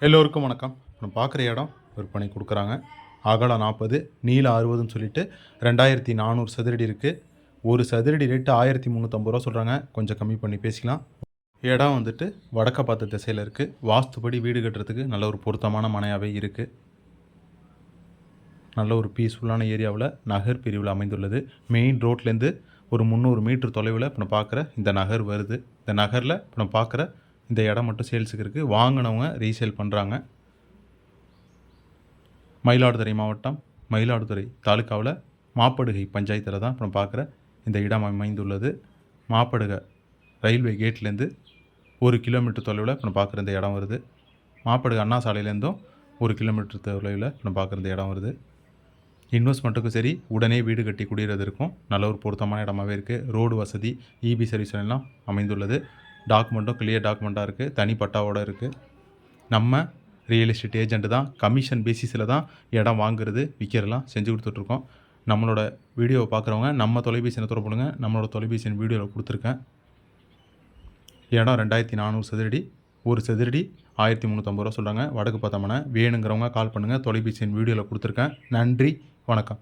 எல்லோருக்கும் வணக்கம். நம்ம பார்க்குற இடம் விற்பனை கொடுக்குறாங்க. அகலம் 40, நீளம் 60ன்னு சொல்லிட்டு 2400 சதுரடி இருக்குது. ஒரு சதுரடி ரேட்டு ரூ. 1350 சொல்கிறாங்க. கொஞ்சம் கம்மி பண்ணி பேசிக்கலாம். இடம் வந்துட்டு வடக்க பார்த்த திசையில் இருக்குது. வாஸ்துபடி வீடு கட்டுறதுக்கு நல்ல ஒரு பொருத்தமான மனையாகவே இருக்குது. நல்ல ஒரு பீஸ்ஃபுல்லான ஏரியாவில் நகர் பிரிவில் அமைந்துள்ளது. மெயின் ரோட்லேருந்து ஒரு 300 மீட்டர் தொலைவில் இப்போ நம்ம பார்க்குற இந்த நகர் வருது. இந்த நகரில் இப்போ நம்ம பார்க்குற இந்த இடம் மட்டும் சேல்ஸுக்கு இருக்குது. வாங்கினவங்க ரீசேல் பண்ணுறாங்க. மயிலாடுதுறை மாவட்டம் மயிலாடுதுறை தாலுக்காவில் மாப்படுகை பஞ்சாயத்தில் தான் இப்போ பார்க்குற இந்த இடம் அமைந்துள்ளது. மாப்படுகை ரயில்வே கேட்லேருந்து 1 கிலோமீட்டர் தொலைவில் இப்போ பார்க்குற இந்த இடம் வருது. மாப்படுகை அண்ணா சாலையிலேருந்தும் 1 கிலோமீட்டர் தொலைவில் இப்போ பார்க்குற இந்த இடம் வருது. இன்வெஸ்ட்மெண்ட்டுக்கும் சரி, உடனே வீடு கட்டி குடியிருக்கிறதுக்கும் நல்ல ஒரு பொருத்தமான இடமாகவே இருக்குது. ரோடு வசதி, இபி சர்வீஸ் எல்லாம் அமைந்துள்ளது. டாக்குமெண்ட்டும் கிளியர் டாக்குமெண்ட்டாக இருக்குது. தனி பட்டாவோடு இருக்குது. நம்ம ரியல் எஸ்டேட் ஏஜென்ட் தான். கமிஷன் பேசிஸில் தான் இடம் வாங்குறது விற்கிறலாம் செஞ்சு கொடுத்துட்ருக்கோம். நம்மளோட வீடியோவை பார்க்குறவங்க நம்ம தொலைபேசியை தொடர்பு பண்ணுங்க. நம்மளோட தொலைபேசி வீடியோவில் கொடுத்துருக்கேன். இடம் 2400 சதுரடி. ஒரு சதுரடி 1350 சொல்கிறாங்க. வடக்கு பார்த்தோம்னா வேணுங்கிறவங்க கால் பண்ணுங்கள். தொலைபேசி வீடியோவில் கொடுத்துருக்கேன். நன்றி, வணக்கம்.